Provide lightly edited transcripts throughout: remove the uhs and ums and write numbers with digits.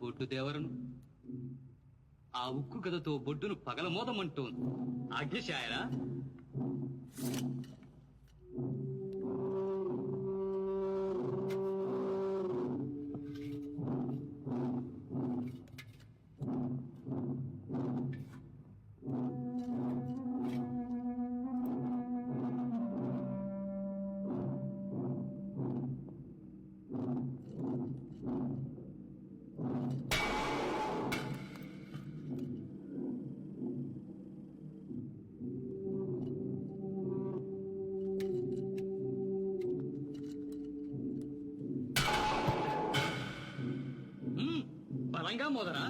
బొడ్డు దేవరను ఆ ఉక్కు గదతో బొడ్డును పగలమోదమంటోంది. ఆజ్ఞశాయరా. బలంగా మోదరా.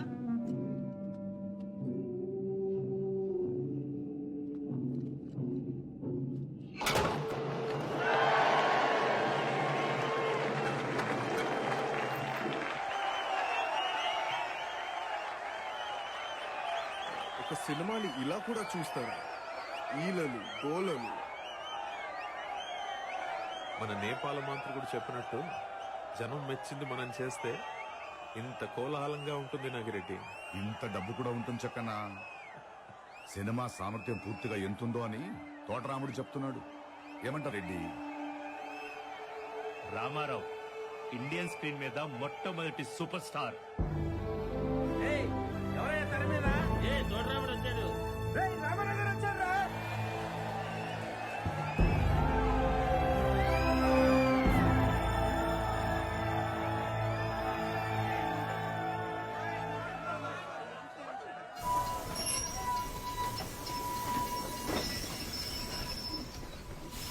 ఒక సినిమాని ఇలా కూడా చూస్తారా? ఈలలు గోలలు. మన నేపాల మాంత్రికుడు చెప్పినట్టు జనం మెచ్చింది మనం చేస్తే ఇంత కోలాహలంగా ఉంటుంది నాగిరెడ్డి. ఇంత డబ్బు కూడా ఉంటుంది చక్కనా. సినిమా సామర్థ్యం పూర్తిగా ఎంతుందో అని తోటరాముడు చెప్తున్నాడు. ఏమంటారు రెడ్డి? రామారావు ఇండియన్ స్క్రీన్ మీద మొట్టమొదటి సూపర్ స్టార్. తోటరాముడు వచ్చాడు.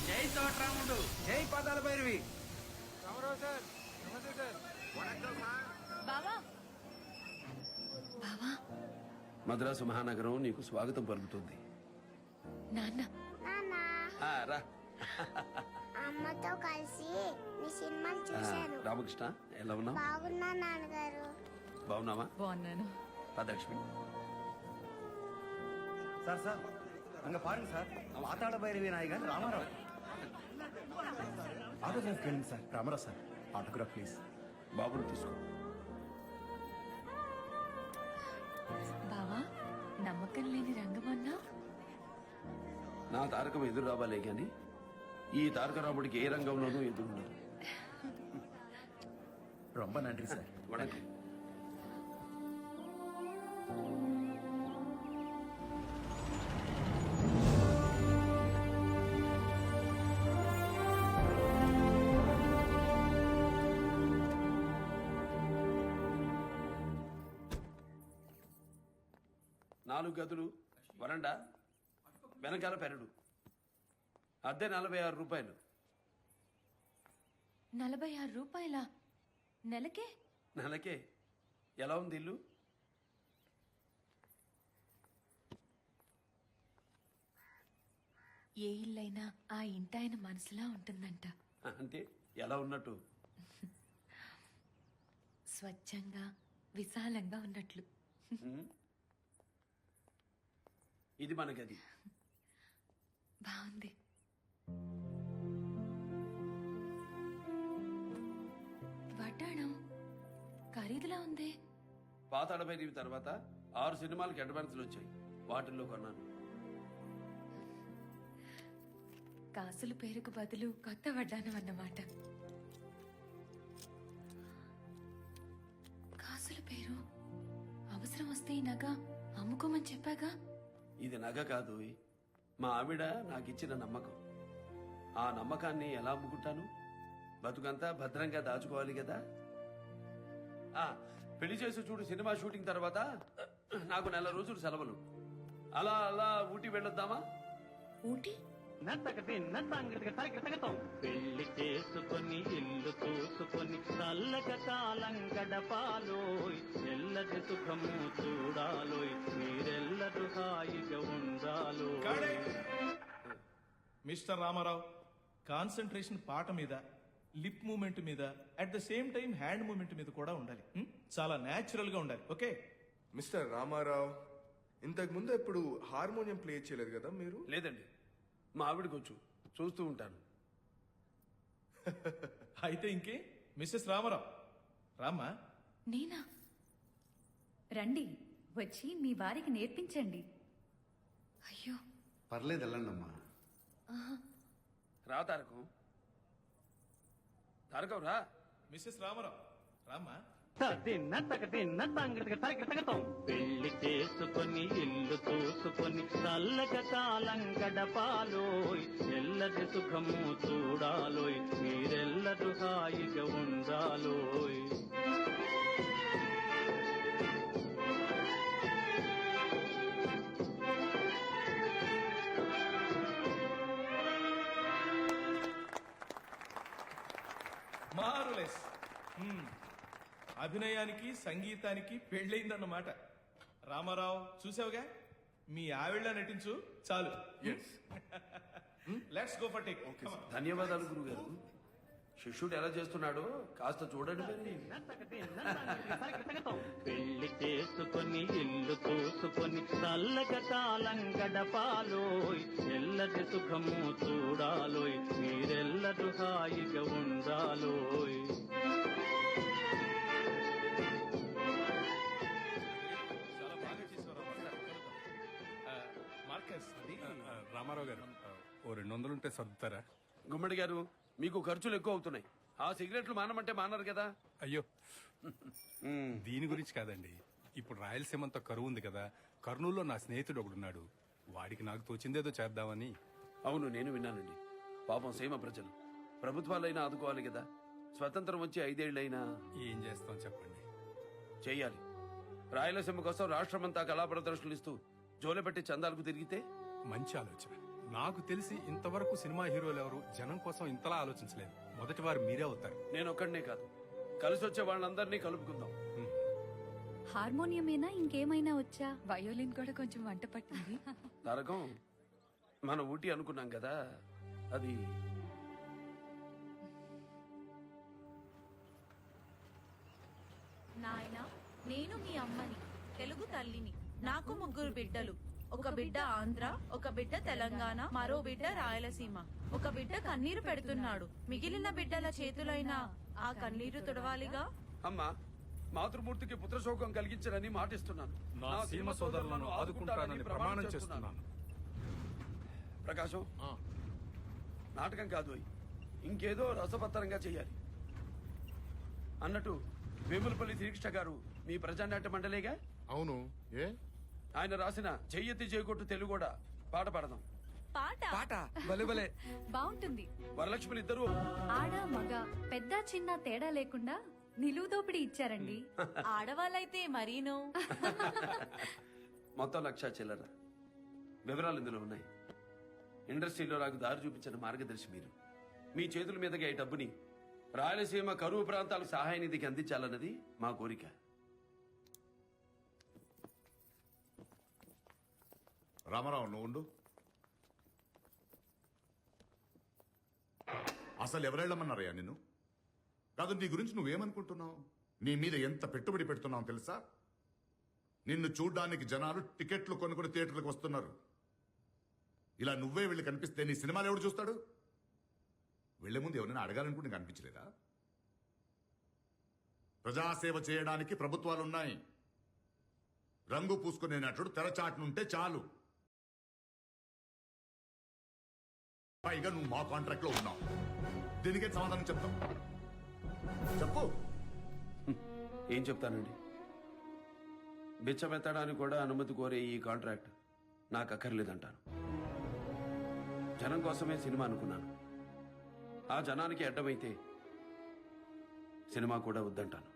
జై తోటరాముడు, జై పాదాల భైరవి. రామారావు సార్, నమస్తే సార్. బావా బావా, మద్రాసు మహానగరం నీకు స్వాగతం పలుకుతుంది. నాన్న రా. అమ్మతో కలిసి మీ సినిమాలు చూశాను. రామకృష్ణ ఎలా ఉన్నావు? బాగున్నా నాన్నగారు. బాగున్నావా? బాగున్నాను. పదలక్ష్మి. సార్ సార్ அங்க பாருங்க சார், ஆத்தாட பைரவி நாயகன் ராமாராவ். ஆட்டோகிராஃப் கேளுங்க sir. Ramarao sir, autograph please. బాబుని తీసుకో. బావా, నమ్మకం లేని రంగమన్నా నా తారకం ఎదురు రావాలే గాని ఈ తారకరాముడికి ఏ రంగంలోనూ ఎదురుండదు. ரொம்ப நன்றி சார். వణకం. నాలుగు గదులు, వరండా, వెనకాల పెరడు. అద్దె 46 రూపాయలు. 46 రూపాయల నెలకే? నెలకే. ఎలా ఉంది ఇల్లు? ఏ ఇల్లైనా ఆ ఇంటాయన మనసులా ఉంటుందంట. అంటే ఎలా ఉన్నట్టు? స్వచ్ఛంగా విశాలంగా ఉన్నట్లు. ఇది మన గది. బాగుంది. వడ్డాణం ఖరీదులా ఉంది. పాతాళ భైరవి తర్వాత 6 సినిమాలకి అడ్వాన్సులు వచ్చాయి. వాటిల్లో కొన్నాను. కాసుల పేరుకు బదులు కొత్త వడ్డాణం అన్నమాట. కాసుల పేరు అవసరం వస్తే ఈ నగ అమ్ముకోమని చెప్పాగా. ఇది నగ కాదు, మా ఆవిడ నాకిచ్చిన నమ్మకం. ఆ నమ్మకాన్ని ఎలా అమ్ముకుంటాను? బతుకంతా భద్రంగా దాచుకోవాలి కదా. పెళ్లి చేసి చూడు, సినిమా షూటింగ్ తర్వాత నాకు 4 రోజులు సెలవులు. అలా అలా ఊటీ వెళ్ళొద్దామా? ఊటీ? పెళ్లి చేసుకొని ఇల్లు చూసుకొని చల్లగా కాలం గడపాలోయ్, ఎల్లది సుఖము చూడాలోయ్, మీరెల్లరూ హాయిగా ఉండాలోయ్. మిస్టర్ రామారావు, కాన్సన్ట్రేషన్ పాట మీద, లిప్ మూమెంట్ మీద, at the same time hand moment మీద కూడా ఉండాలి. చాలా నేచురల్ గా ఉండాలి. ఓకే మిస్టర్ రామారావు, ఇంతకు ముందు ఎప్పుడు హార్మోనియం ప్లే చేయలేదు కదా మీరు? లేదండి, మా ఆవిడకి వచ్చు, చూస్తూ ఉంటాను. అయితే ఇంకే మిస్సెస్ రామారావు. రామ్మా. నేనా? రండి వచ్చి మీ వారికి నేర్పించండి. అయ్యో పర్లేదు వెళ్ళండమ్మా. రా తారకం. తారకం రా. మిస్సెస్ రామారావు రామ్మా. తదిన్న తగదిన్న తంగతిక తగతగతం. పెళ్లి చేసుకొని ఇల్లు చూసుకొని చల్లగా కాలం గడపాలోయ్. ఎల్లది సుఖము చూడాలోయ్. మీరెల్లరూ హాయిగా ఉండాలోయ్. మార్వెలస్. అభినయానికి సంగీతానికి పెళ్ళయిందన్నమాట. రామారావు చూసావుగా, మీ ఆవిళ్ళ నటించు చాలు. Let's go for take. ధన్యవాదాలు గురుగారు. శిష్యుడు ఎలా చేస్తున్నాడో కాస్త చూడండి మరి. పెళ్లి చేసుకొని ఇల్లు చూసుకొని చల్లగా కాలం గడపాలోయ్. ఎల్లది సుఖము చూడాలోయ్. మీరెల్లరూ హాయిగా ఉండాలోయ్. చాలా బాగా చేశారు. మార్కస్ అది రామారావు గారు ఓ 200 ఉంటే సర్దుతారా? గుమ్మడి గారు, మీకు ఖర్చులు ఎక్కువ అవుతున్నాయి. ఆ సిగరెట్లు మానమంటే మానరు కదా. అయ్యో దీని గురించి కాదండి. ఇప్పుడు రాయలసీమంతా కరువు ఉంది కదా, కర్నూలులో నా స్నేహితుడు ఒకడున్నాడు. వాడికి నాకు తోచిందేదో చేద్దామని. అవును, నేను విన్నానండి. పాపం సీమ ప్రజలు ప్రభుత్వాలైనా ఆదుకోవాలి కదా. స్వతంత్రం వచ్చి 5 ఏళ్లైనా ఏం చేస్తాం చెప్పండి. చెయ్యాలి. రాయలసీమ కోసం రాష్ట్రమంతా కళా ప్రదర్శనలు ఇస్తూ జోలెపెట్టి చందాలకు తిరిగితే మంచి ఆలోచన. నాకు తెలిసి ఇంతవరకు సినిమా హీరోలు ఎవరు జనం కోసం ఇంతలా ఆలోచించలేదు. మొదటి వారు మీరే అవుతారు. నేను ఒక్కడనే కాదు, కలిసి వచ్చే వాళ్ళందరినీ కలుపుకుందాం. హార్మోనియమేనా ఇంకేమైనా వచ్చా? వయోలిన్ కూడా కొంచెం వంట పట్టింది. తారకం, మన ఊటీ అనుకున్నాం కదా, అది నాయన, నేను మీ అమ్మని, తెలుగు తల్లిని. నాకు 3 బిడ్డలు. ఒక బిడ్డ ఆంధ్ర, ఒక బిడ్డ తెలంగాణ, మరో బిడ్డ రాయలసీమ. ఒక బిడ్డ కన్నీరు పెడుతున్నాడు. మిగిలిన బిడ్డల చేతులైనా ఆ కన్నీరు తుడవాలిగా. అమ్మా, మాతృమూర్తికి పుత్రశోకం కలిగించరని మాటిస్తున్నాను. నా సీమ సోదరులను ఆదుకుంటానని ప్రమాణం చేస్తున్నాను. ప్రకాశం, నాటకం కాదు, ఇంకేదో రసపత్తరంగా చెయ్యాలి. అన్నట్టు వేములపల్లి శ్రీకృష్ణ గారు మీ ప్రజానాట్య మండలేగా? అవును. ఏ ఆయన రాసిన చెయ్యెత్తి చేయకొట్టు తెలుగు కూడా పాట పాడదాం. పాట బాగుంటుంది. వరలక్ష్మిలు ఇద్దరు ఆడ మగ పెద్ద చిన్న తేడా లేకుండా నిలువు దోపిడీ ఇచ్చారండి. ఆడవాళ్ళైతే మరీను. మొత్తం 1,00,000 చిల్లర. వివరాలు ఇందులో ఉన్నాయి. ఇండస్ట్రీలో నాకు దారి చూపించిన మార్గదర్శి మీరు. మీ చేతుల మీదుగా ఈ డబ్బుని రాయలసీమ కరువు ప్రాంతాలకు సహాయ నిధికి అందించాలన్నది మా కోరిక. రామారావు, నువ్వు ఉండు. అసలు ఎవరెళ్ళమన్నారయ్యా నిన్ను? కాదు, నీ గురించి నువ్వేమనుకుంటున్నావు? నీ మీద ఎంత పెట్టుబడి పెడుతున్నావు తెలుసా? నిన్ను చూడ్డానికి జనాలు టికెట్లు కొనుక్కుని థియేటర్లకు వస్తున్నారు. ఇలా నువ్వే వెళ్ళి కనిపిస్తే నీ సినిమాలు ఎవడు చూస్తాడు? వెళ్లే ముందు ఎవరైనా అడగాలనుకుంటే నీకు అనిపించలేదా? ప్రజాసేవ చేయడానికి ప్రభుత్వాలున్నాయి. రంగు పూసుకునే నటుడు తెరచాటునుంటే చాలు. పైగా నువ్వు మా కాంట్రాక్ట్ లో ఉన్నావు. దీనికే సమాధానం చెప్తావు. చెప్పు. ఏం చెప్తానండి? బిచ్చమెత్తడానికి కూడా అనుమతి కోరే ఈ కాంట్రాక్ట్ నాకు అక్కర్లేదంటాను. జనం కోసమే సినిమా అనుకున్నాను. ఆ జనానికి అడ్డమైతే సినిమా కూడా వద్దంటాను.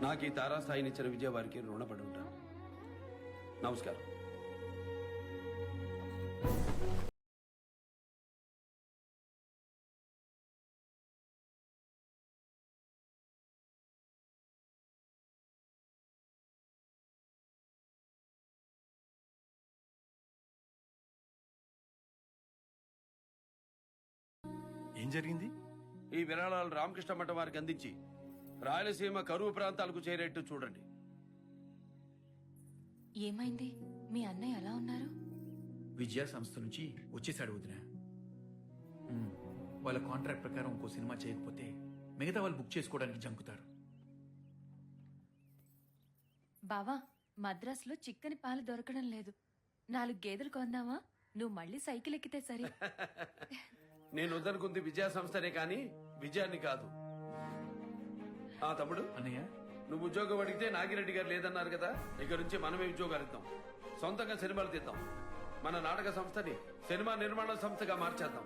నాకు ఈ తారాస్థాయినిచ్చిన విజయ వారికి రుణపడి ఉంటాను. నమస్కారం. ఏం జరిగింది? ఈ విరాళాలు రామకృష్ణ మఠం వారికి అందించి రాయలసీమ కరువు ప్రాంతాలకు చేరేట్టు చూడండి. ఏమైంది? మీ అన్నయ్య ఎలా ఉన్నారు? విజయ సంస్థ నుంచి వచ్చేసాడు వదిన. వాళ్ళ కాంట్రాక్ట్ ప్రకారం ఇంకో సినిమా చేయకపోతే మిగతా వాళ్ళు బుక్ చేసుకోవడానికి జంకుతారు. బావా మద్రాసులో చిక్కని పాలు దొరకడం లేదు 4 గేదెలు కొందామా నువ్వు మళ్ళీ సైకిల్ ఎక్కితే సరే నేను వద్దనుకుంది విజయ సంస్థనే కానీ విజయాన్ని కాదు. ఆ తమ్ముడు, అన్నయ్య నువ్వు ఉద్యోగం అడిగితే నాగిరెడ్డి గారు లేదన్నారు కదా, ఇక నుంచి మనమే ఉద్యోగాలు ఇద్దాం, సొంతంగా సినిమాలు తీద్దాం, మన నాటక సంస్థని సినిమా నిర్మాణ సంస్థగా మార్చేద్దాం.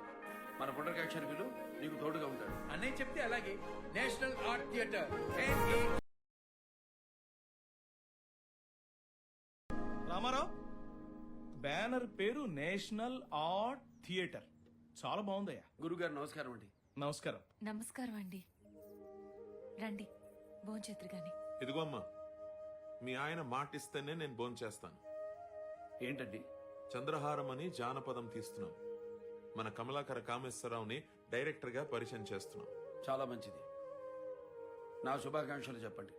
మన పునర్కాక్షరికులు నీకు తోడుగా ఉంటాడు. అన్నయ్య చెప్తే అలాగే. National art theatre Ramarao, banner పేరు నేషనల్ ఆర్ట్ థియేటర్. చాలా బాగుందయ్యా. గురుగారు నమస్కారం అండి. నమస్కారం. నమస్కారం అండి. రండి భోంచేతురు గాని. ఇదిగో అమ్మా, మీ ఆయన మాటిస్తేనే నేను భోంచేస్తాను. ఏంటండి? చంద్రహారం అని జానపదం తీస్తున్నాం. మన కమలాకర కామేశ్వరరావుని డైరెక్టర్ గా పరిచయం చేస్తున్నాం. చాలా మంచిది. నా శుభాకాంక్షలు చెప్పండి.